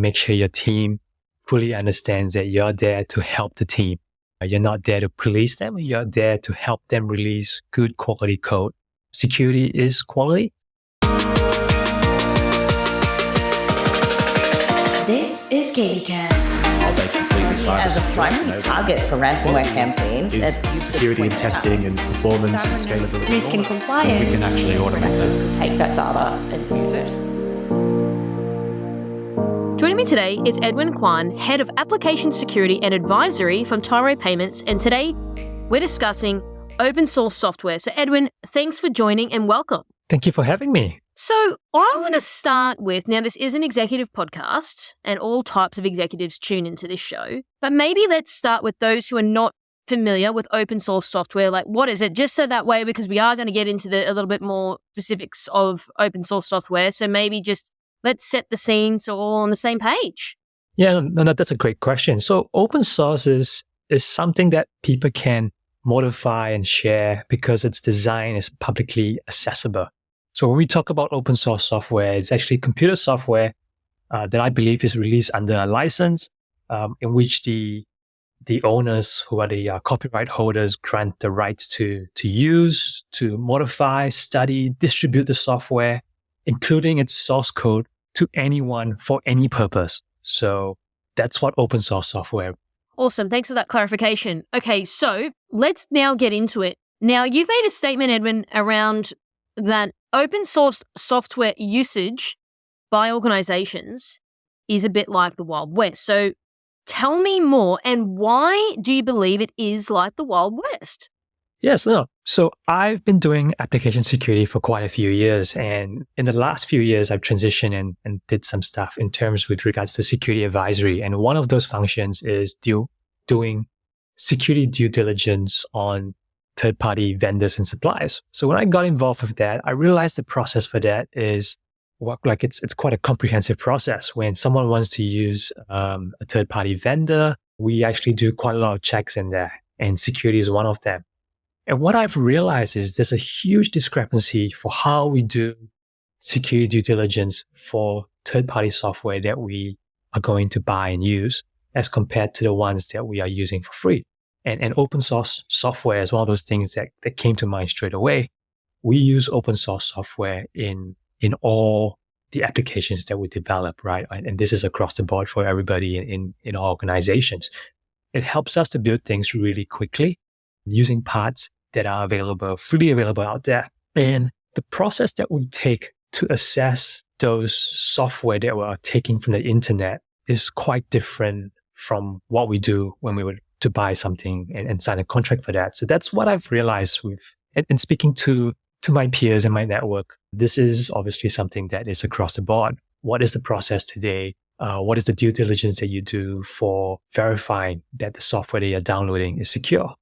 make sure your team fully understands that you're there to help the team. You're not there to police them. You're there to help them release good quality code. Security is quality. This is KBcast. As a primary target for ransomware campaigns, is security and testing and performance and scalability. Risk and compliance. We can actually automate that. take that data and use it. Joining me today is Edwin Kwan, Head of Application Security and Advisory from Tyro Payments, and today we're discussing open source software. So Edwin, thanks for joining and welcome. Thank you for having me. So I want to start with, now this is an executive podcast and all types of executives tune into this show, but maybe let's start with those who are not familiar with open source software. Like, what is it? Just so that way, because we are going to get into a little bit more specifics of open source software. So maybe just let's set the scene so we're all on the same page. Yeah, no, that's a great question. So open source is something that people can modify and share because its design is publicly accessible. So when we talk about open source software, it's actually computer software that I believe is released under a license in which the owners, who are the copyright holders, grant the rights to use, to modify, study, distribute the software, including its source code, to anyone for any purpose. So that's what open source software. Awesome. Thanks for that clarification. Okay, so let's now get into it. Now, you've made a statement, Edwin, around that open source software usage by organizations is a bit like the Wild West. So tell me more, and why do you believe it is like the Wild West? Yes, no. So I've been doing application security for quite a few years. And in the last few years, I've transitioned and did some stuff in terms with regards to security advisory. And one of those functions is doing security due diligence on third-party vendors and suppliers. So when I got involved with that, I realized the process for that is it's quite a comprehensive process. When someone wants to use a third-party vendor, we actually do quite a lot of checks in there, and security is one of them. And what I've realized is there's a huge discrepancy for how we do security due diligence for third-party software that we are going to buy and use as compared to the ones that we are using for free. And open source software is one of those things that came to mind straight away. We use open source software in all the applications that we develop, right? And this is across the board for everybody in our organizations. It helps us to build things really quickly using parts that are freely available out there. And the process that we take to assess those software that we are taking from the internet is quite different from what we do when we would to buy something and sign a contract for that. So that's what I've realized and speaking to my peers in my network. This is obviously something that is across the board. What is the process today? What is the due diligence that you do for verifying that the software that you're downloading is secure?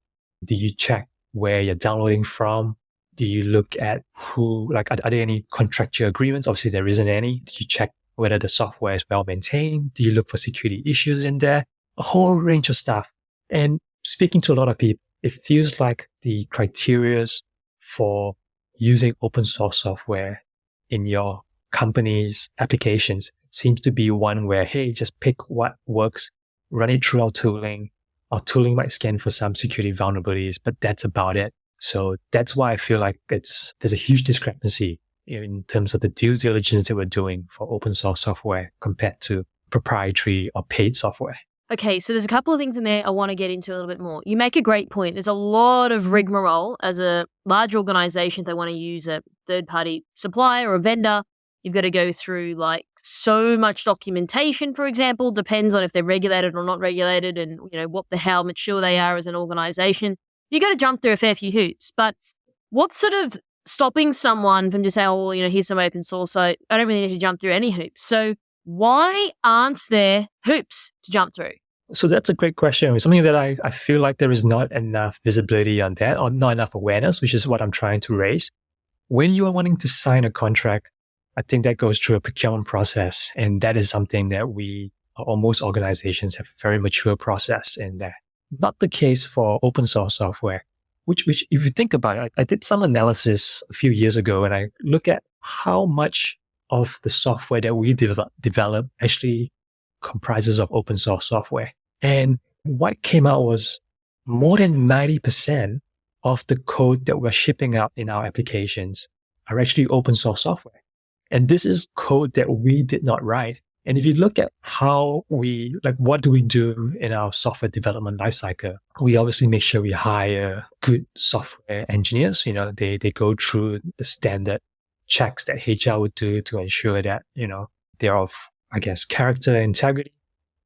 Do you check where you're downloading from? Do you look at are there any contractual agreements? Obviously, there isn't any. Do you check whether the software is well maintained? Do you look for security issues in there? A whole range of stuff. And speaking to a lot of people, it feels like the criteria for using open source software in your company's applications seems to be one where, hey, just pick what works, run it through our tooling. Our tooling might scan for some security vulnerabilities, but that's about it. So that's why I feel like there's a huge discrepancy in terms of the due diligence that we're doing for open source software compared to proprietary or paid software. Okay, so there's a couple of things in there I want to get into a little bit more. You make a great point. There's a lot of rigmarole as a large organization. If they want to use a third-party supplier or a vendor, you've got to go through so much documentation, for example. Depends on if they're regulated or not regulated and, how mature they are as an organization. You got to jump through a fair few hoops. But what's sort of stopping someone from just saying, here's some open source, so I don't really need to jump through any hoops. So why aren't there hoops to jump through? So that's a great question. It's something that I feel like there is not enough visibility on that, or not enough awareness, which is what I'm trying to raise. When you are wanting to sign a contract, I think that goes through a procurement process. And that is something that most organizations have a very mature process in there. Not the case for open source software, which if you think about it, I did some analysis a few years ago, and I look at how much of the software that we develop actually comprises of open source software. And what came out was more than 90% of the code that we're shipping out in our applications are actually open source software. And this is code that we did not write. And if you look at what do we do in our software development lifecycle, we obviously make sure we hire good software engineers. They go through the standard checks that HR would do to ensure that, they're of, character, integrity.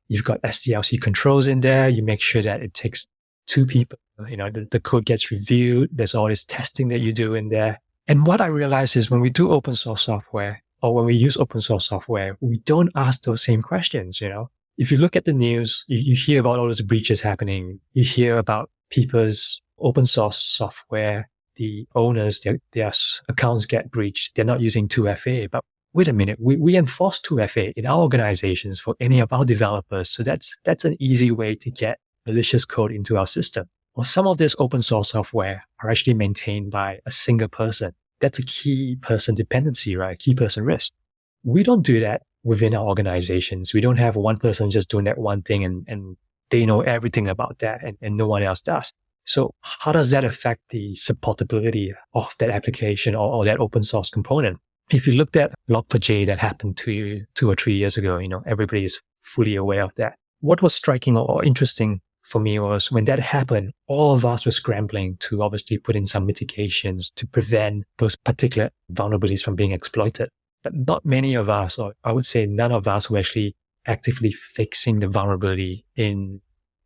You've got SDLC controls in there. You make sure that it takes two people. The code gets reviewed. There's all this testing that you do in there. And what I realized is when we do open source software, or when we use open source software, we don't ask those same questions, If you look at the news, you hear about all those breaches happening. You hear about people's open source software, the owners, their accounts get breached. They're not using 2FA. But wait a minute, we enforce 2FA in our organizations for any of our developers. So that's an easy way to get malicious code into our system. Well, some of this open source software are actually maintained by a single person. That's a key person dependency, right? Key person risk. We don't do that within our organizations. We don't have one person just doing that one thing and they know everything about that and no one else does. So how does that affect the supportability of that application or that open source component? If you looked at Log4j that happened 2 or 3 years ago, everybody is fully aware of that. What was striking or interesting for me was when that happened, all of us were scrambling to obviously put in some mitigations to prevent those particular vulnerabilities from being exploited. But not many of us, or I would say none of us, were actually actively fixing the vulnerability in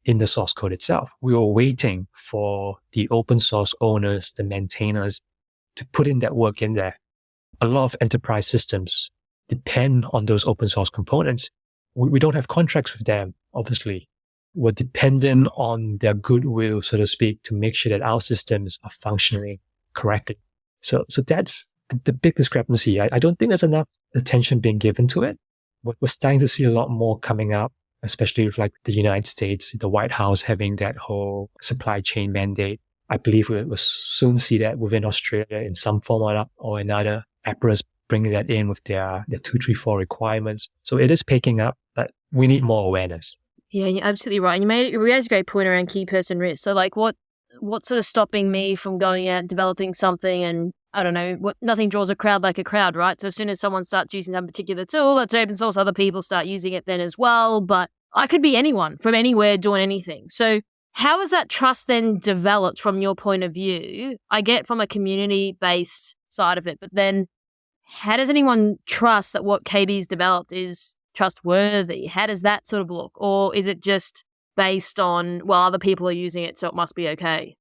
the source code itself. We were waiting for the open source owners, the maintainers, to put in that work in there. A lot of enterprise systems depend on those open source components. We don't have contracts with them, obviously. We're dependent on their goodwill, so to speak, to make sure that our systems are functioning correctly. So that's the big discrepancy. I don't think there's enough attention being given to it. We're starting to see a lot more coming up, especially with like the United States, the White House having that whole supply chain mandate. I believe we'll soon see that within Australia in some form or another. APRA's bringing that in with their 234 requirements. So it is picking up, but we need more awareness. Yeah, you're absolutely right. And you raised a great point around key person risk. So like what's sort of stopping me from going out and developing something and I don't know, nothing draws a crowd like a crowd, right? So as soon as someone starts using some particular tool that's open source, other people start using it then as well. But I could be anyone from anywhere doing anything. So how is that trust then developed from your point of view? I get from a community-based side of it, but then how does anyone trust that what KD's developed is trustworthy? How does that sort of look? Or is it just based on, well, other people are using it, so it must be okay?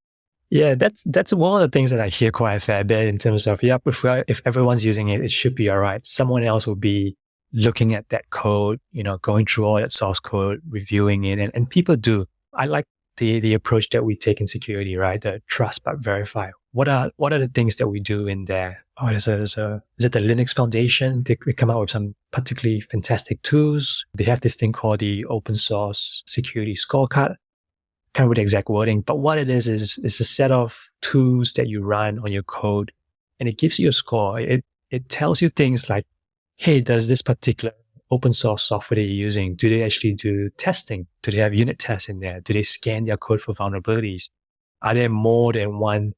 Yeah, that's one of the things that I hear quite a fair bit in terms of, if everyone's using it, it should be all right. Someone else will be looking at that code, going through all that source code, reviewing it. And people do. I like the approach that we take in security, right? The trust but verify. What are the things that we do in there? Is it the Linux Foundation? They come out with some particularly fantastic tools. They have this thing called the Open Source Security Scorecard. Can't remember the exact wording, but what it is a set of tools that you run on your code, and it gives you a score. It tells you things like, hey, does this particular open source software that you're using, do they actually do testing? Do they have unit tests in there? Do they scan their code for vulnerabilities? Are there more than one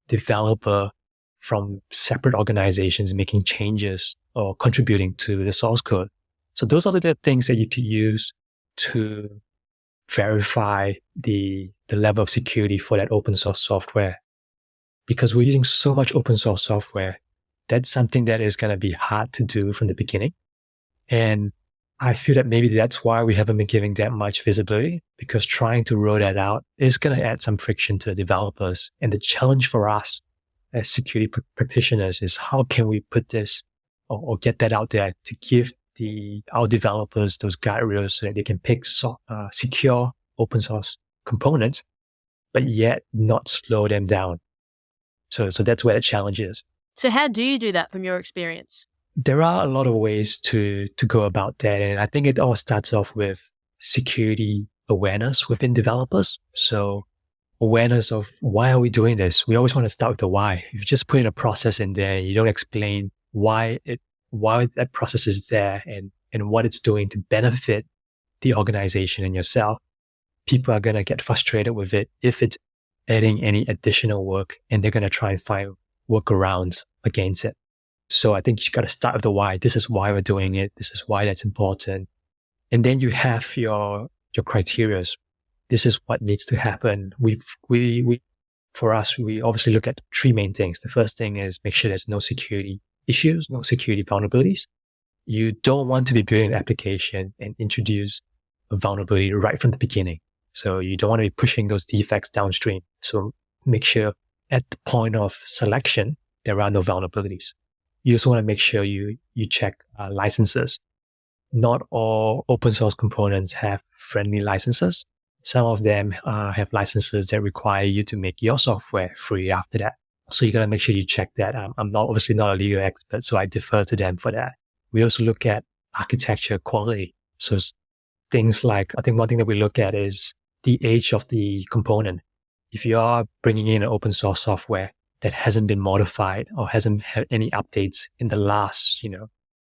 developer from separate organizations making changes or contributing to the source code? So those are the things that you could use to verify the level of security for that open source software. Because we're using so much open source software, that's something that is going to be hard to do from the beginning. And I feel that maybe that's why we haven't been giving that much visibility, because trying to roll that out is going to add some friction to the developers. And the challenge for us as security practitioners is how can we put this or get that out there to give our developers those guardrails so that they can pick secure open source components, but yet not slow them down. So that's where the challenge is. So how do you do that from your experience? There are a lot of ways to go about that. And I think it all starts off with security awareness within developers. So awareness of why are we doing this? We always want to start with the why. If you just put in a process in there, you don't explain why that process is there and what it's doing to benefit the organization and yourself, people are going to get frustrated with it if it's adding any additional work, and they're going to try and find workarounds against it. So I think you got to start with the why. This is why we're doing it. This is why that's important. And then you have your criteria. This is what needs to happen. For us, we obviously look at three main things. The first thing is make sure there's no security issues, no security vulnerabilities. You don't want to be building an application and introduce a vulnerability right from the beginning. So you don't want to be pushing those defects downstream. So make sure at the point of selection, there are no vulnerabilities. You also want to make sure you check licenses. Not all open source components have friendly licenses. Some of them have licenses that require you to make your software free after that. So you got to make sure you check that. I'm obviously not a legal expert, so I defer to them for that. We also look at architecture quality. So things like, I think one thing that we look at is the age of the component. If you are bringing in an open source software that hasn't been modified or hasn't had any updates in the last,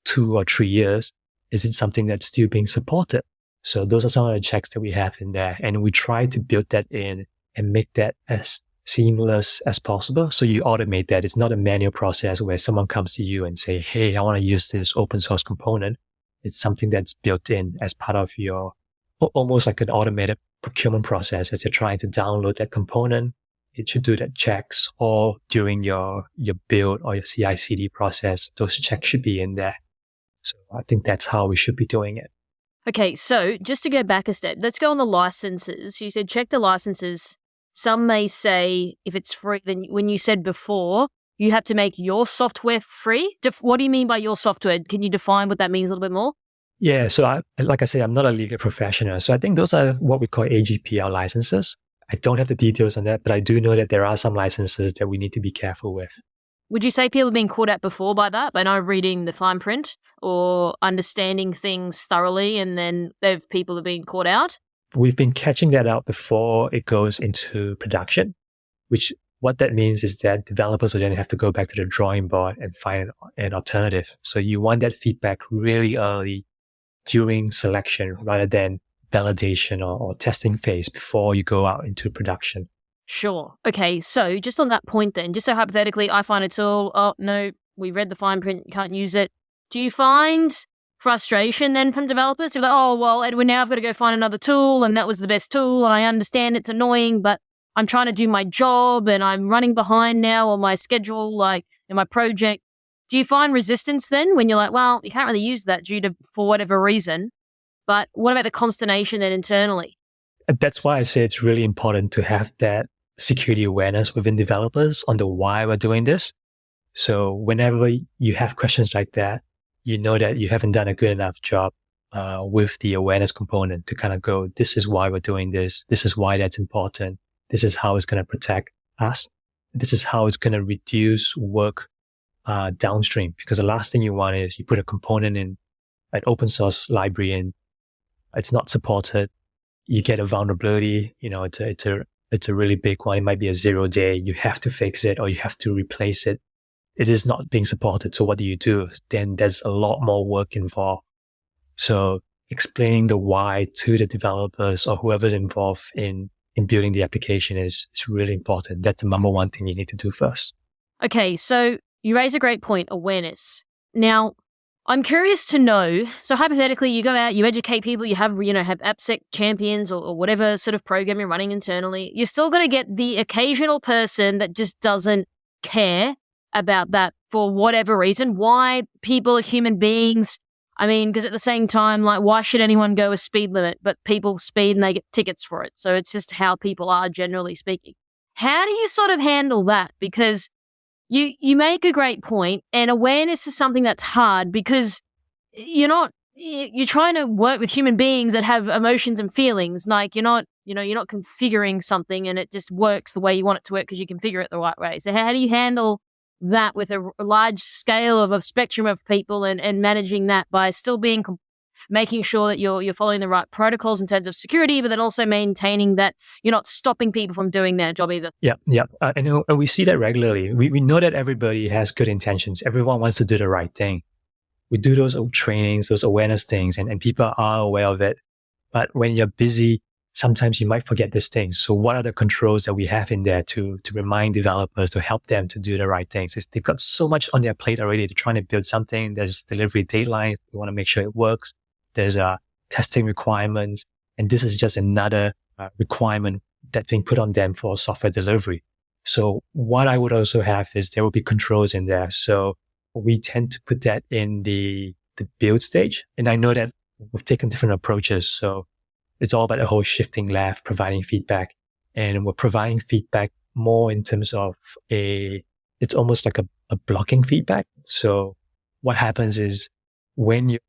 2 or 3 years, is it something that's still being supported? So those are some of the checks that we have in there. And we try to build that in and make that as seamless as possible. So you automate that. It's not a manual process where someone comes to you and say, hey, I want to use this open source component. It's something that's built in as part of your, almost like an automated procurement process. As you're trying to download that component, it should do that checks, or during your build or your CI/CD process, those checks should be in there. So I think that's how we should be doing it. Okay, so just to go back a step, let's go on the licenses. You said check the licenses. Some may say if it's free, then when you said before, you have to make your software free. What do you mean by your software? Can you define what that means a little bit more? Yeah, so like I say, I'm not a legal professional. So I think those are what we call AGPL licenses. I don't have the details on that, but I do know that there are some licenses that we need to be careful with. Would you say people have been caught out before by that, by not reading the fine print or understanding things thoroughly, and then people have been caught out? We've been catching that out before it goes into production, which what that means is that developers will then have to go back to the drawing board and find an alternative. So you want that feedback really early during selection rather than validation or testing phase before you go out into production. Sure. Okay, so just on that point then, just so hypothetically, I find a tool, oh no, we read the fine print, can't use it. Do you find frustration then from developers? They're like, oh, well, Edwin, now I've got to go find another tool, and that was the best tool, and I understand it's annoying, but I'm trying to do my job, and I'm running behind now on my schedule, like in my project. Do you find resistance then when you're like, well, you can't really use that for whatever reason, but what about the consternation then internally? That's why I say it's really important to have that security awareness within developers on the why we're doing this. So whenever you have questions like that, you know that you haven't done a good enough job with the awareness component to kind of go, this is why we're doing this. This is why that's important. This is how it's going to protect us. This is how it's going to reduce work downstream. Because the last thing you want is you put a component in an open source library and it's not supported. You get a vulnerability, it's a really big one. It might be a 0-day. You have to fix it or you have to replace it. It is not being supported. So what do you do? Then there's a lot more work involved. So explaining the why to the developers or whoever's involved in building the application is really important. That's the number one thing you need to do first. Okay, so you raise a great point, awareness. Now, I'm curious to know, so hypothetically, you go out, you educate people, you have AppSec champions or whatever sort of program you're running internally. You're still going to get the occasional person that just doesn't care about that for whatever reason. Why? People are human beings. I mean, because at the same time, like, why should anyone go a speed limit? But people speed and they get tickets for it. So it's just how people are, generally speaking. How do you sort of handle that? Because you make a great point, and awareness is something that's hard because you're trying to work with human beings that have emotions and feelings. Like you're not configuring something and it just works the way you want it to work because you configure it the right way. So how do you handle that with a large scale of a spectrum of people and managing that by still making sure that you're following the right protocols in terms of security, but then also maintaining that you're not stopping people from doing their job either? Yeah. And we see that regularly. We know that everybody has good intentions. Everyone wants to do the right thing. We do those trainings, those awareness things, and people are aware of it. But when you're busy, sometimes you might forget these things. So what are the controls that we have in there to remind developers, to help them to do the right things? They've got so much on their plate already. They're trying to build something. There's delivery deadlines. We want to make sure it works. There's testing requirements. And this is just another requirement that's being put on them for software delivery. So what I would also have is there will be controls in there. So we tend to put that in the build stage. And I know that we've taken different approaches. So it's all about the whole shifting left, providing feedback. And we're providing feedback more in terms of it's almost like a blocking feedback. So what happens is when you're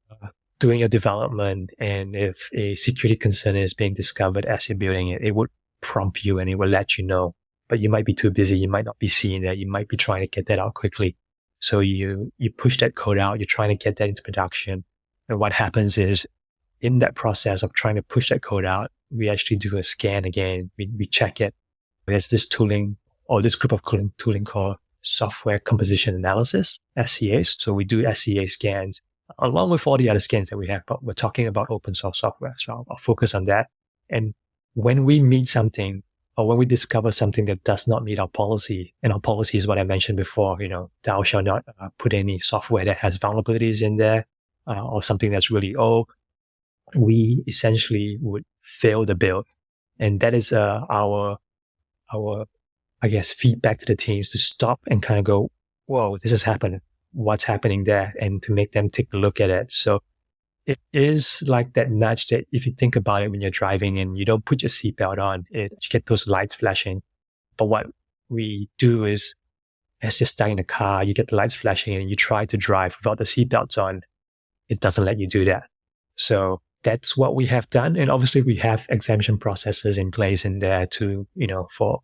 doing your development and if a security concern is being discovered as you're building it, it would prompt you and it will let you know. But you might be too busy. You might not be seeing that. You might be trying to get that out quickly. So you push that code out. You're trying to get that into production. And what happens is in that process of trying to push that code out, we actually do a scan again. We check it. There's this tooling or this group of tooling called software composition analysis, SCAs. So we do SCA scans along with all the other scans that we have, but we're talking about open source software. So I'll focus on that. And when we meet something or when we discover something that does not meet our policy, and our policy is what I mentioned before, thou shall not put any software that has vulnerabilities in there or something that's really old, we essentially would fail the build. And that is our, I guess, feedback to the teams to stop and kind of go, whoa, this has happened. What's happening there? And to make them take a look at it. So it is like that nudge that if you think about it when you're driving and you don't put your seatbelt on, you get those lights flashing. But what we do is as you're starting the car, you get the lights flashing and you try to drive without the seatbelts on. It doesn't let you do that. So that's what we have done. And obviously we have exemption processes in place in there to, for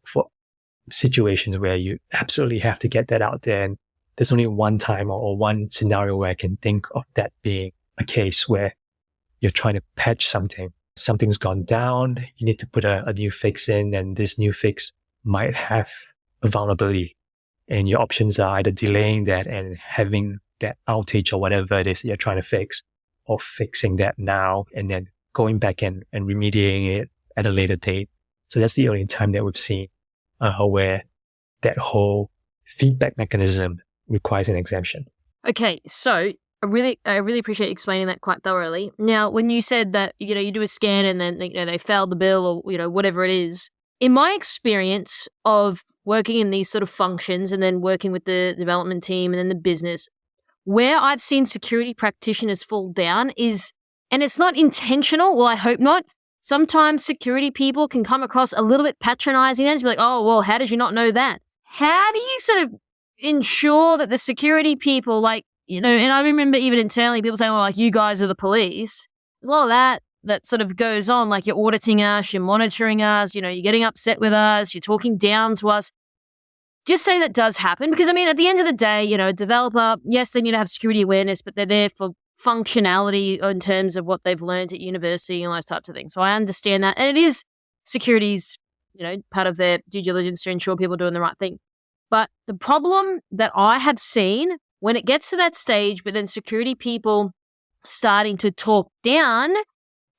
situations where you absolutely have to get that out there. And there's only one time or one scenario where I can think of that being a case where you're trying to patch something. Something's gone down. You need to put a new fix in, and this new fix might have a vulnerability. And your options are either delaying that and having that outage or whatever it is that you're trying to fix, or fixing that now and then going back and remediating it at a later date. So that's the only time that we've seen where that whole feedback mechanism requires an exemption. Okay, so I really appreciate you explaining that quite thoroughly. Now, when you said that, you do a scan and then, they failed the bill or, whatever it is, in my experience of working in these sort of functions and then working with the development team and then the business, where I've seen security practitioners fall down is, and it's not intentional, well, I hope not, sometimes security people can come across a little bit patronizing and just be like, oh, well, how did you not know that? How do you sort of ensure that the security people, and I remember even internally people saying, well, you guys are the police. There's a lot of that sort of goes on, like you're auditing us, you're monitoring us, you're getting upset with us, you're talking down to us. Just say that does happen because, at the end of the day, a developer, yes, they need to have security awareness, but they're there for functionality in terms of what they've learned at university and those types of things. So I understand that. And it is security's, part of their due diligence to ensure people are doing the right thing. But the problem that I have seen when it gets to that stage, but then security people starting to talk down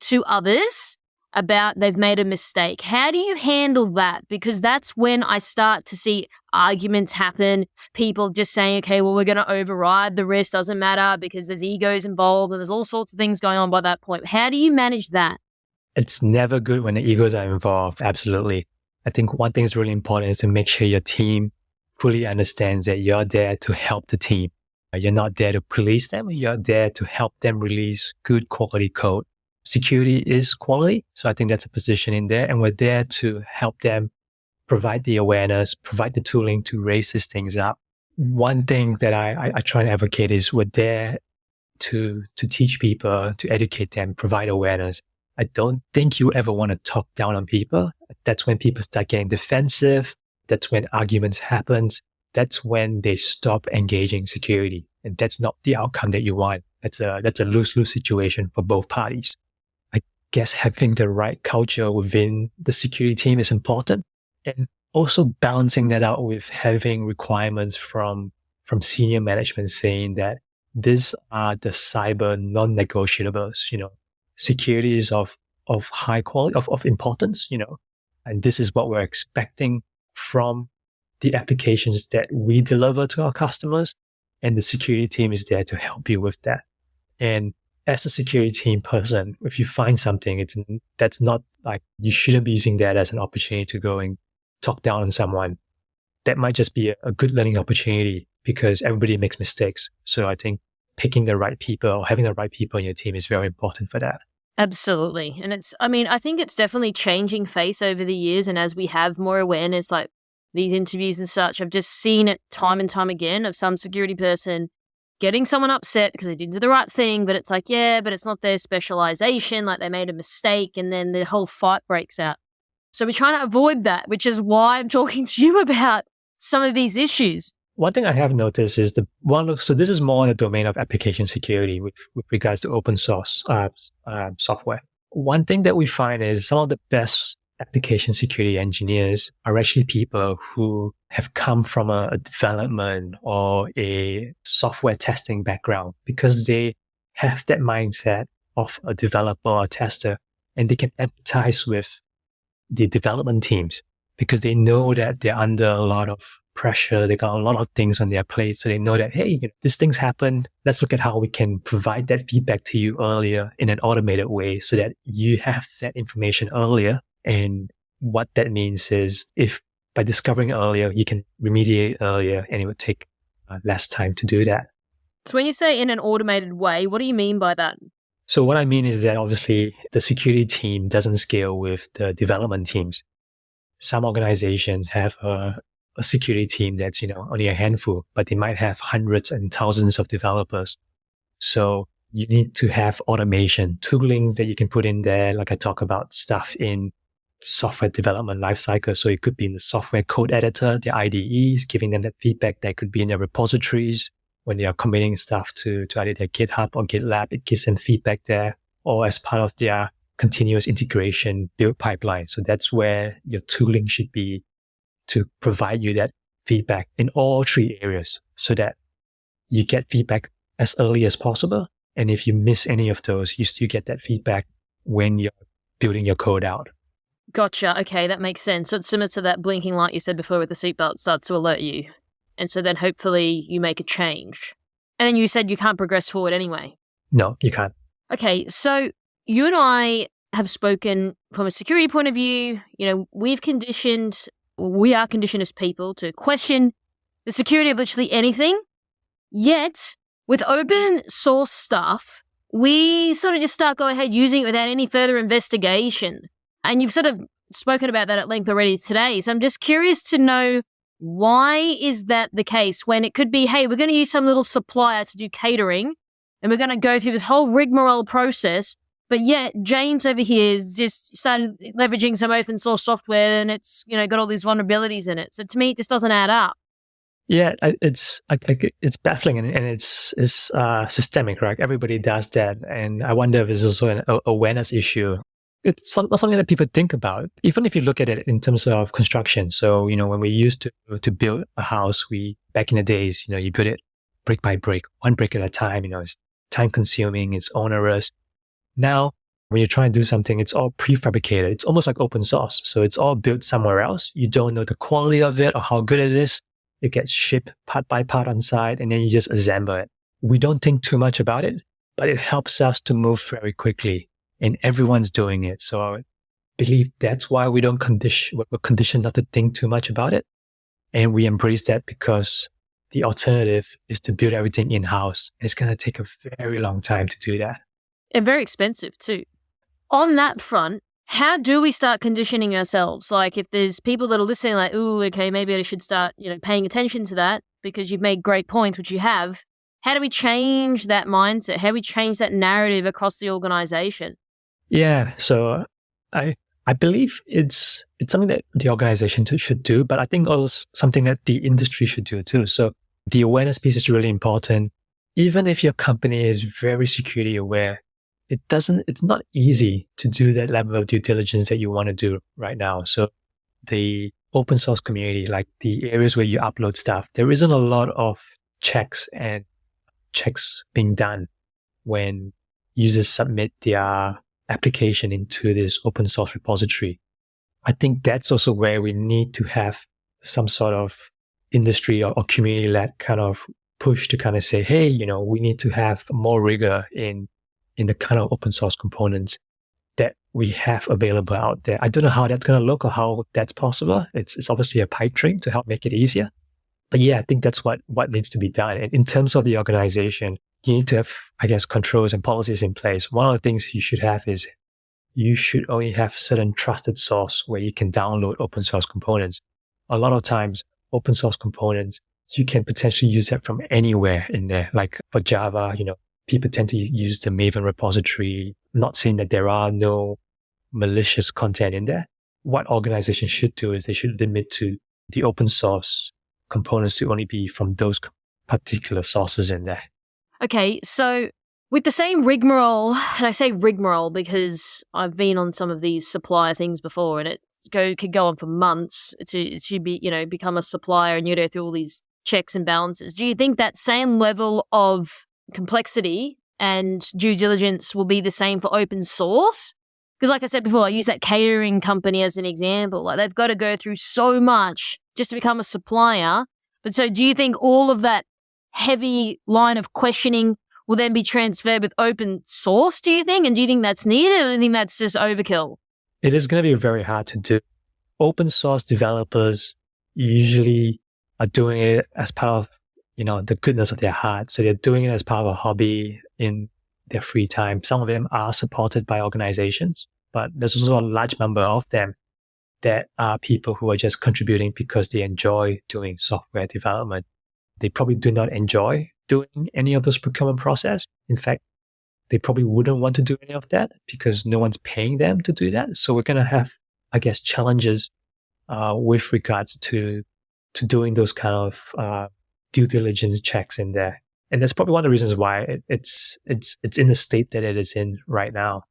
to others about they've made a mistake. How do you handle that? Because that's when I start to see arguments happen, people just saying, okay, well, we're going to override the risk, doesn't matter because there's egos involved and there's all sorts of things going on by that point. How do you manage that? It's never good when the egos are involved. Absolutely. I think one thing is really important is to make sure your team fully understands that you're there to help the team. You're not there to police them. You're there to help them release good quality code. Security is quality. So I think that's a position in there. And we're there to help them provide the awareness, provide the tooling to raise these things up. One thing that I try to advocate is we're there to teach people, to educate them, provide awareness. I don't think you ever want to talk down on people. That's when people start getting defensive. That's when arguments happen. That's when they stop engaging security. And that's not the outcome that you want. That's a lose-lose situation for both parties. I guess having the right culture within the security team is important. And also balancing that out with having requirements from senior management saying that these are the cyber non-negotiables. Security is of of high quality, of importance, and this is what we're expecting from the applications that we deliver to our customers. And the security team is there to help you with that. And as a security team person, if you find something, that's not like, you shouldn't be using that as an opportunity to go and talk down on someone. That might just be a good learning opportunity because everybody makes mistakes. So I think picking the right people or having the right people in your team is very important for that. Absolutely. And I think it's definitely changing face over the years. And as we have more awareness, like these interviews and such, I've just seen it time and time again of some security person getting someone upset because they didn't do the right thing, but it's like, yeah, but it's not their specialization, like they made a mistake, and then the whole fight breaks out. So we're trying to avoid that, which is why I'm talking to you about some of these issues. One thing I have noticed is so this is more in the domain of application security with regards to open source software. One thing that we find is some of the best application security engineers are actually people who have come from a development or a software testing background because they have that mindset of a developer or tester, and they can empathize with the development teams because they know that they're under a lot of pressure. They got a lot of things on their plate. So they know that, hey, these things happen. Let's look at how we can provide that feedback to you earlier in an automated way so that you have that information earlier. And what that means is if by discovering earlier, you can remediate earlier, and it would take less time to do that. So when you say in an automated way, what do you mean by that? So what I mean is that obviously the security team doesn't scale with the development teams. Some organizations have a security team that's, only a handful, but they might have hundreds and thousands of developers. So you need to have automation, tooling that you can put in there. Like I talk about stuff in software development lifecycle. So it could be in the software code editor, the IDEs, giving them that feedback. That could be in their repositories when they are committing stuff to either their GitHub or GitLab. It gives them feedback there, or as part of their continuous integration build pipeline. So that's where your tooling should be to provide you that feedback in all three areas so that you get feedback as early as possible. And if you miss any of those, you still get that feedback when you're building your code out. Gotcha. Okay, that makes sense. So it's similar to that blinking light you said before with the seatbelt starts to alert you. And so then hopefully you make a change. And then you said you can't progress forward anyway. No, you can't. Okay, so you and I have spoken from a security point of view. We are conditioned as people to question the security of literally anything. Yet, with open source stuff, we sort of just start going ahead using it without any further investigation. And you've sort of spoken about that at length already today. So I'm just curious to know, why is that the case when it could be, hey, we're going to use some little supplier to do catering and we're going to go through this whole rigmarole process, but yet James over here has just started leveraging some open source software and it's, got all these vulnerabilities in it. So to me, it just doesn't add up. Yeah, it's baffling and it's systemic, right? Everybody does that. And I wonder if it's also an awareness issue. It's something that people think about, even if you look at it in terms of construction. So, when we used to build a house, back in the days, you build it brick by brick, one brick at a time, it's time consuming, it's onerous. Now, when you're trying to do something, it's all prefabricated. It's almost like open source. So it's all built somewhere else. You don't know the quality of it or how good it is. It gets shipped part by part on site and then you just assemble it. We don't think too much about it, but it helps us to move very quickly. And everyone's doing it. So I believe that's why we're conditioned not to think too much about it. And we embrace that because the alternative is to build everything in-house. And it's going to take a very long time to do that. And very expensive too. On that front, how do we start conditioning ourselves? Like if there's people that are listening like, ooh, okay, maybe I should start, paying attention to that because you've made great points, which you have. How do we change that mindset? How do we change that narrative across the organization? Yeah, so I believe it's something that the organization should do, but I think also something that the industry should do too. So the awareness piece is really important. Even if your company is very security aware, it's not easy to do that level of due diligence that you want to do right now. So the open source community, like the areas where you upload stuff, there isn't a lot of checks being done when users submit their application into this open source repository. I think that's also where we need to have some sort of industry or community-led kind of push to kind of say, hey, we need to have more rigor in the kind of open source components that we have available out there. I don't know how that's going to look or how that's possible. It's obviously a pipe dream to help make it easier. But yeah, I think that's what needs to be done. And in terms of the organization, you need to have, I guess, controls and policies in place. One of the things you should have is you should only have certain trusted source where you can download open source components. A lot of times, open source components, you can potentially use that from anywhere in there. Like for Java, people tend to use the Maven repository. I'm not saying that there are no malicious content in there. What organizations should do is they should limit to the open source components to only be from those particular sources in there. Okay, so with the same rigmarole, and I say rigmarole because I've been on some of these supplier things before, and it could go on for months to be, become a supplier, and you go through all these checks and balances. Do you think that same level of complexity and due diligence will be the same for open source? Because like I said before, I use that catering company as an example. Like they've got to go through so much just to become a supplier. But so do you think all of that heavy line of questioning will then be transferred with open source, do you think? And do you think that's needed, or do you think that's just overkill? It is going to be very hard to do. Open source developers usually are doing it as part of, the goodness of their heart. So they're doing it as part of a hobby in their free time. Some of them are supported by organizations, but there's also a large number of them that are people who are just contributing because they enjoy doing software development. They probably do not enjoy doing any of those procurement process. In fact, they probably wouldn't want to do any of that because no one's paying them to do that. So we're going to have, I guess, challenges with regards to doing those kind of due diligence checks in there. And that's probably one of the reasons why it's in the state that it is in right now.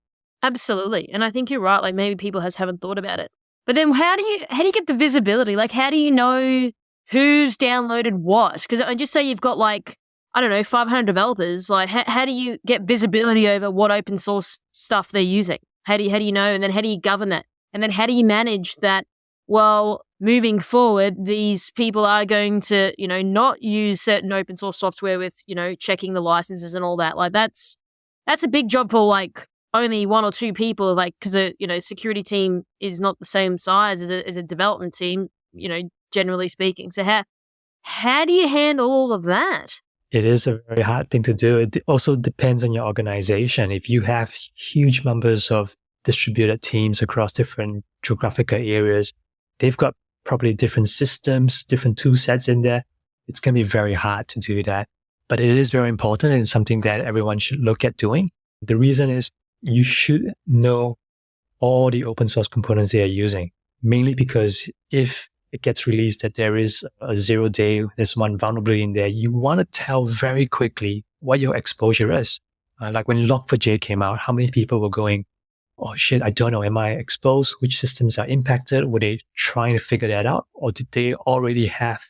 Absolutely. And I think you're right. Like maybe people haven't thought about it. But then how do you get the visibility? Like how do you know who's downloaded what? Because I just say you've got 500 developers. Like how do you get visibility over what open source stuff they're using? How do you know? And then how do you govern that? And then how do you manage that? Well, moving forward, these people are going to, not use certain open source software with, checking the licenses and all that. Like that's a big job for only one or two people, because a security team is not the same size as a development team, generally speaking. So how do you handle all of that? It is a very hard thing to do. It also depends on your organization. If you have huge numbers of distributed teams across different geographical areas, they've got probably different systems, different tool sets in there. It's going to be very hard to do that. But it is very important and something that everyone should look at doing. The reason is you should know all the open source components they are using, mainly because if it gets released that there is a 0 day, there's one vulnerability in there, you want to tell very quickly what your exposure is. Like when Log4j came out, how many people were going, oh shit, I don't know, am I exposed? Which systems are impacted? Were they trying to figure that out? Or did they already have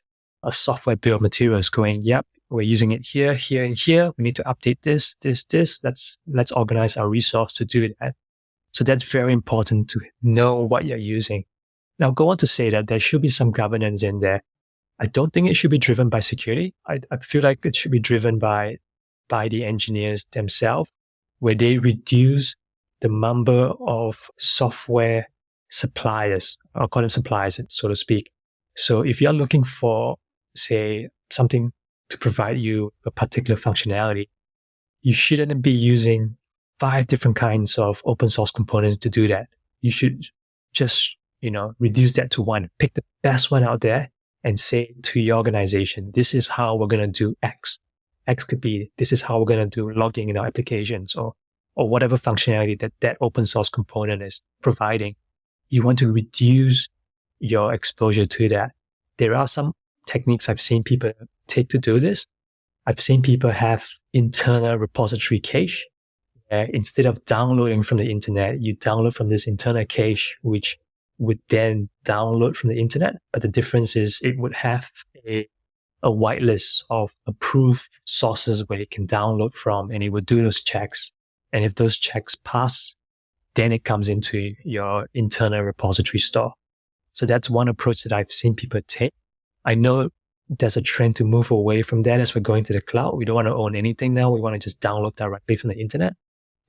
a software bill of materials going, yep, we're using it here, here, and here. We need to update this. Let's organize our resource to do that. So that's very important to know what you're using. Now, go on to say that there should be some governance in there. I don't think it should be driven by security. I feel like it should be driven by the engineers themselves, where they reduce the number of software suppliers, I'll call them suppliers, so to speak. So if you're looking for, say, something to provide you a particular functionality, you shouldn't be using 5 different kinds of open source components to do that. You should just, reduce that to one. Pick the best one out there and say to your organization, this is how we're going to do X. X could be, this is how we're going to do logging in our applications or whatever functionality that open source component is providing. You want to reduce your exposure to that. There are some techniques I've seen people take to do this. I've seen people have internal repository cache. Instead of downloading from the internet, you download from this internal cache, which would then download from the internet. But the difference is it would have a whitelist of approved sources where it can download from, and it would do those checks. And if those checks pass, then it comes into your internal repository store. So that's one approach that I've seen people take. I know there's a trend to move away from that as we're going to the cloud. We don't want to own anything now. We want to just download directly from the internet.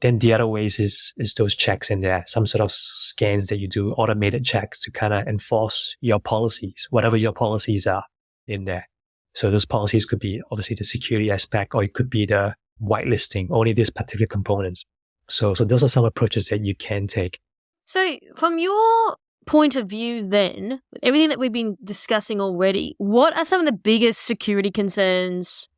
Then the other ways is those checks in there, some sort of scans that you do, automated checks to kind of enforce your policies, whatever your policies are in there. So those policies could be obviously the security aspect, or it could be the whitelisting, only these particular components. So those are some approaches that you can take. So from your point of view then, with everything that we've been discussing already, what are some of the biggest security concerns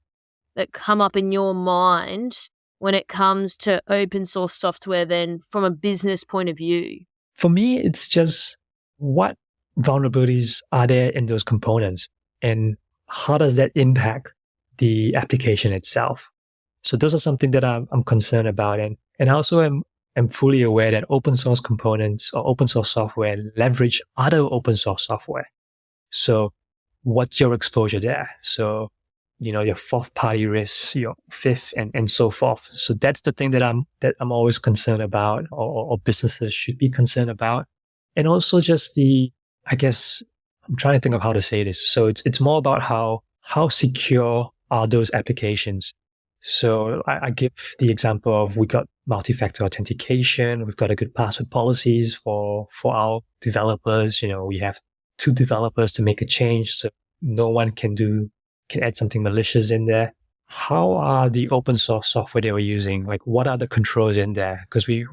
that come up in your mind when it comes to open source software then from a business point of view? For me, it's just what vulnerabilities are there in those components and how does that impact the application itself? So those are something that I'm concerned about. And I also am fully aware that open source components or open source software leverage other open source software. So what's your exposure there? So, your fourth party risks, your fifth and so forth. So that's the thing that I'm always concerned about, or businesses should be concerned about. And also just I guess I'm trying to think of how to say this. So it's more about how secure are those applications. So I give the example of we got multi-factor authentication. We've got a good password policies for our developers. We have 2 developers to make a change. So no one can add something malicious in there. How are the open source software they were using? Like, what are the controls in there? Because we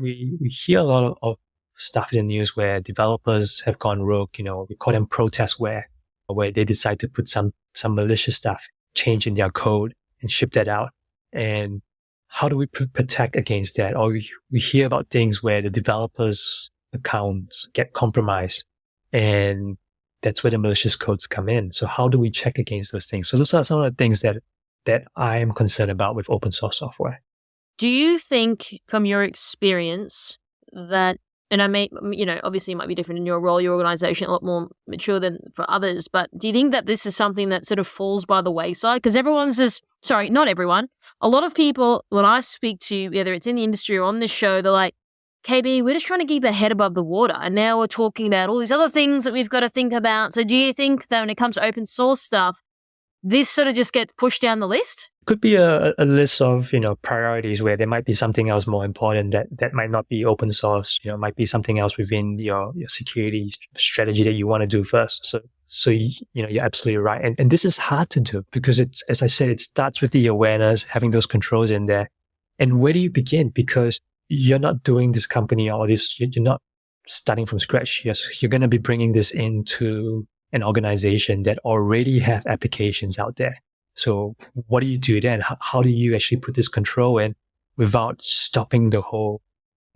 hear a lot of stuff in the news where developers have gone rogue. We call them protestware, where they decide to put some malicious stuff, change in their code and ship that out. And how do we protect against that? Or we hear about things where the developers' accounts get compromised, and that's where the malicious codes come in. So how do we check against those things? So those are some of the things that I am concerned about with open source software. Do you think from your experience that, and I may, obviously it might be different in your role, your organization, a lot more mature than for others, but do you think that this is something that sort of falls by the wayside? Because not everyone, a lot of people, when I speak to, whether it's in the industry or on this show, they're like, KB, we're just trying to keep our head above the water. And now we're talking about all these other things that we've got to think about. So do you think that when it comes to open source stuff, this sort of just gets pushed down the list? Could be a list of, priorities where there might be something else more important that might not be open source. Might be something else within your security strategy that you want to do first. So you're absolutely right. And this is hard to do because it's, as I said, it starts with the awareness, having those controls in there. And where do you begin? Because you're not doing this company or this, you're not starting from scratch. You're going to be bringing this into an organization that already have applications out there. So what do you do then? How do you actually put this control in without stopping the whole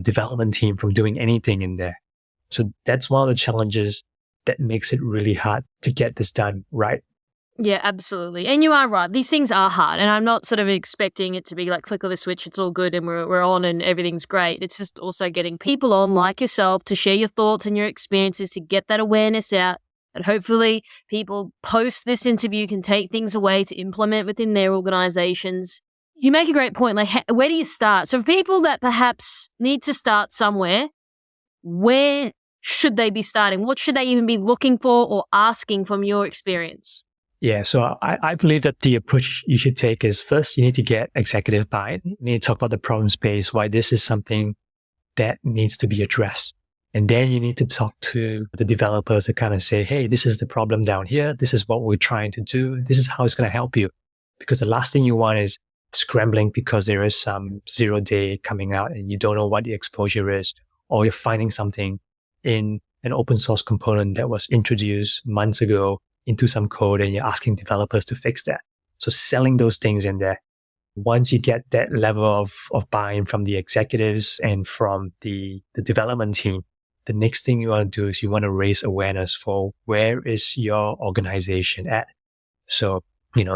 development team from doing anything in there? So that's one of the challenges that makes it really hard to get this done right. Yeah, absolutely. And you are right. These things are hard. And I'm not sort of expecting it to be like click of the switch, it's all good and we're on and everything's great. It's just also getting people on like yourself to share your thoughts and your experiences, to get that awareness out. And hopefully people post this interview can take things away to implement within their organizations. You make a great point. Like, where do you start? So for people that perhaps need to start somewhere, where should they be starting? What should they even be looking for or asking from your experience? Yeah, so I believe that the approach you should take is first, you need to get executive buy-in. You need to talk about the problem space, why this is something that needs to be addressed. And then you need to talk to the developers to kind of say, hey, this is the problem down here. This is what we're trying to do. This is how it's going to help you. Because the last thing you want is scrambling because there is some 0-day coming out and you don't know what the exposure is, or you're finding something in an open source component that was introduced months ago into some code and you're asking developers to fix that. So selling those things in there. Once you get that level of buy-in from the executives and from the development team, the next thing you want to do is you want to raise awareness for where is your organization at. So,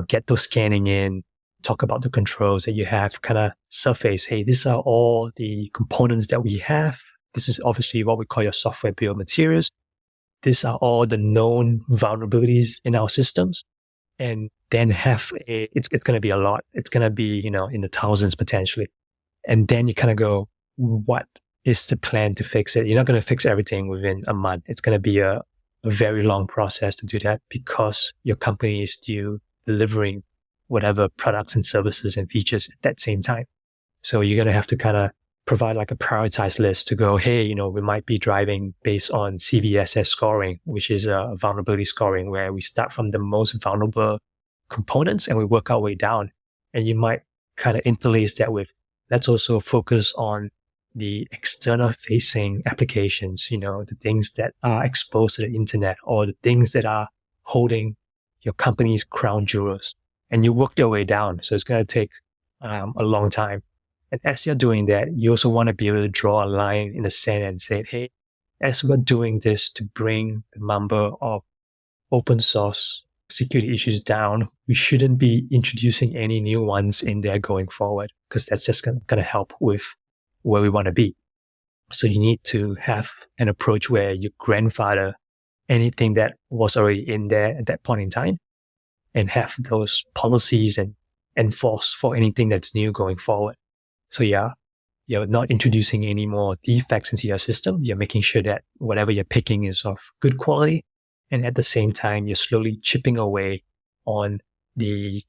get those scanning in, talk about the controls that you have, kind of surface, hey, these are all the components that we have. This is obviously what we call your software bill of materials. These are all the known vulnerabilities in our systems. And then it's going to be a lot. It's going to be, in the thousands potentially. And then you kind of go, what is the plan to fix it. You're not going to fix everything within a month. It's going to be a very long process to do that because your company is still delivering whatever products and services and features at that same time. So you're going to have to kind of provide like a prioritized list to go, hey, we might be driving based on CVSS scoring, which is a vulnerability scoring where we start from the most vulnerable components and we work our way down. And you might kind of interlace that with, let's also focus on the external facing applications, the things that are exposed to the internet or the things that are holding your company's crown jewels. And you work your way down. So it's going to take a long time. And as you're doing that, you also want to be able to draw a line in the sand and say, hey, as we're doing this to bring the number of open source security issues down, we shouldn't be introducing any new ones in there going forward because that's just going to help with where we want to be. So you need to have an approach where you grandfather anything that was already in there at that point in time and have those policies and enforce for anything that's new going forward. So yeah, you're not introducing any more defects into your system. You're making sure that whatever you're picking is of good quality. And at the same time, you're slowly chipping away on the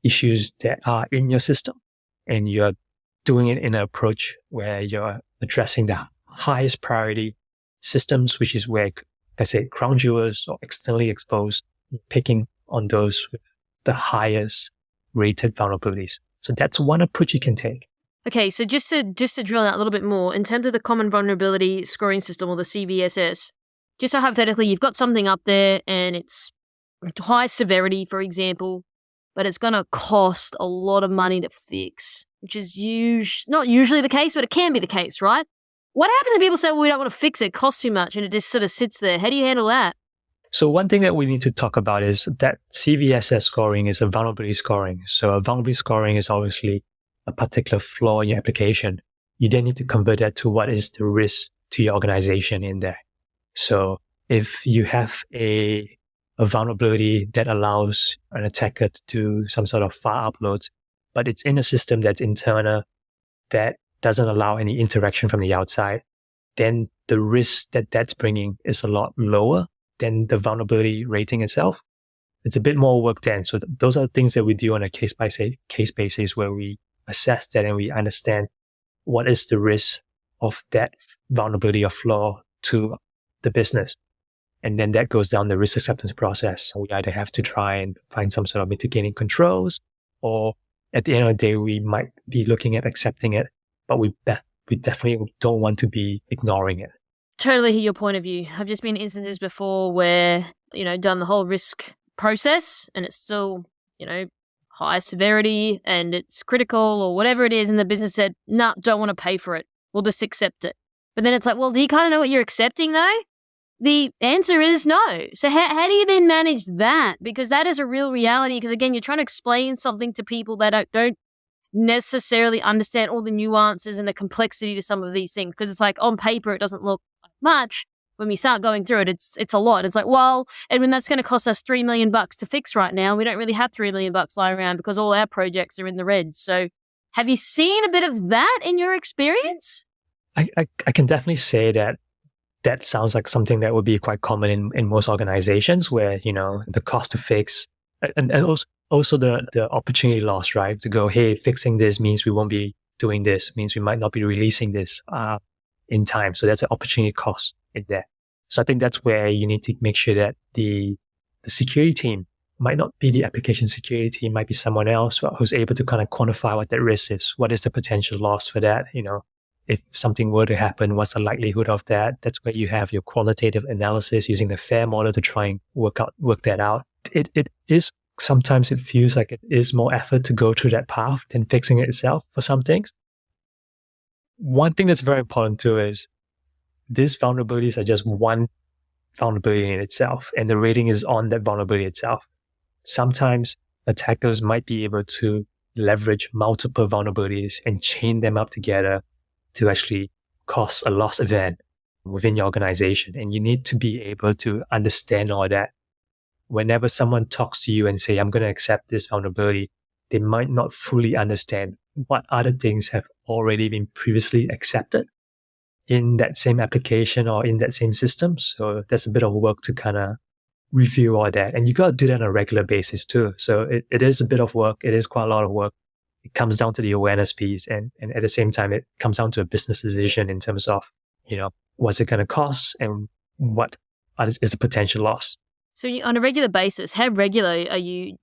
issues that are in your system. And you're doing it in an approach where you're addressing the highest priority systems, which is where, like I said, crown jewels or externally exposed, picking on those with the highest rated vulnerabilities. So that's one approach you can take. Okay, so just to drill out a little bit more, in terms of the common vulnerability scoring system or the CVSS, just so hypothetically, you've got something up there and it's high severity, for example, but it's going to cost a lot of money to fix, which is not usually the case, but it can be the case, right? What happens when people say, well, we don't want to fix it, it costs too much, and it just sort of sits there? How do you handle that? So one thing that we need to talk about is that CVSS scoring is a vulnerability scoring. So a vulnerability scoring is obviously a particular flaw in your application. You then need to convert that to what is the risk to your organization in there. So if you have a vulnerability that allows an attacker to do some sort of file uploads, but it's in a system that's internal, that doesn't allow any interaction from the outside, then the risk that that's bringing is a lot lower than the vulnerability rating itself. It's a bit more work then. So those are things that we do on a case basis where we assess that and we understand what is the risk of that vulnerability or flaw to the business. And then that goes down the risk acceptance process. We either have to try and find some sort of mitigating controls, or at the end of the day, we might be looking at accepting it, but we definitely don't want to be ignoring it. Totally hear your point of view. I've just been in instances before where, done the whole risk process and it's still, high severity and it's critical or whatever it is, and the business said, nah, don't want to pay for it. We'll just accept it. But then it's like, well, do you kind of know what you're accepting though? The answer is no. So how do you then manage that? Because that is a real reality. Because again, you're trying to explain something to people that don't necessarily understand all the nuances and the complexity to some of these things. Because it's like on paper, it doesn't look much. When we start going through it, it's a lot. It's like, well, Edwin, that's going to cost us $3 million to fix right now. We don't really have $3 million lying around because all our projects are in the red. So have you seen a bit of that in your experience? I can definitely say that sounds like something that would be quite common in most organizations where, the cost to fix and also the opportunity loss, right? To go, hey, fixing this means we won't be doing this, means we might not be releasing this in time. So that's an opportunity cost in there. So I think that's where you need to make sure that the security team might not be the application security team, might be someone else who's able to kind of quantify what that risk is. What is the potential loss for that? If something were to happen, what's the likelihood of that? That's where you have your qualitative analysis using the FAIR model to try and work that out. It is, sometimes it feels like it is more effort to go through that path than fixing it itself for some things. One thing that's very important too is these vulnerabilities are just one vulnerability in itself, and the rating is on that vulnerability itself. Sometimes attackers might be able to leverage multiple vulnerabilities and chain them up together to actually cause a loss event within your organization. And you need to be able to understand all that. Whenever someone talks to you and say, I'm going to accept this vulnerability, they might not fully understand what other things have already been previously accepted. in that same application or in that same system. So there's a bit of work to kind of review all that. And you got to do that on a regular basis too. So it is a bit of work. It is quite a lot of work. It comes down to the awareness piece. And at the same time, it comes down to a business decision in terms of, what's it going to cost and what is the potential loss. So on a regular basis, how regular are you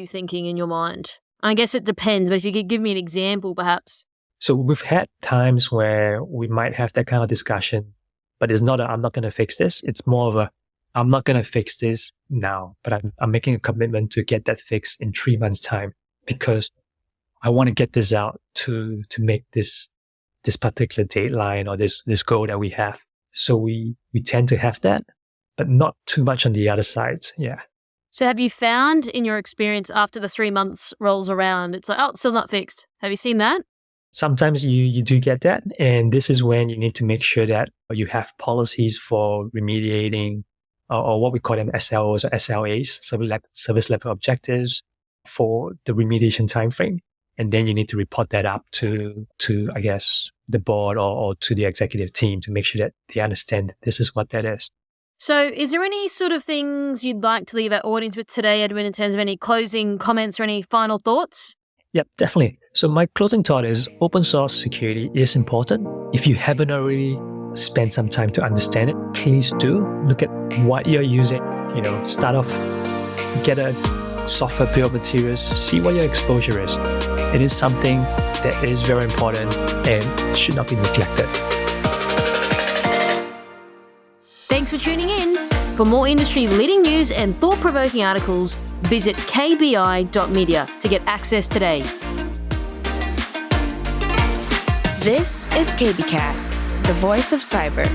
thinking in your mind? I guess it depends, but if you could give me an example, perhaps. So we've had times where we might have that kind of discussion, but it's not I'm not going to fix this. It's more of I'm not going to fix this now, but I'm making a commitment to get that fix in 3 months' time because I want to get this out to make this particular deadline or this goal that we have. So we tend to have that, but not too much on the other side. Yeah. So have you found in your experience after the 3 months rolls around, it's like, oh, it's still not fixed. Have you seen that? Sometimes you do get that. And this is when you need to make sure that you have policies for remediating or what we call them SLOs or SLAs, service level objectives for the remediation timeframe. And then you need to report that up to I guess, the board or to the executive team to make sure that they understand this is what that is. So is there any sort of things you'd like to leave our audience with today, Edwin, in terms of any closing comments or any final thoughts? Yep, definitely. So my closing thought is open source security is important. If you haven't already spent some time to understand it, please do. Look at what you're using. Start off, get a software bill of materials, see what your exposure is. It is something that is very important and should not be neglected. Thanks for tuning in. For more industry-leading news and thought-provoking articles, visit kbi.media to get access today. This is KBcast, the voice of cyber.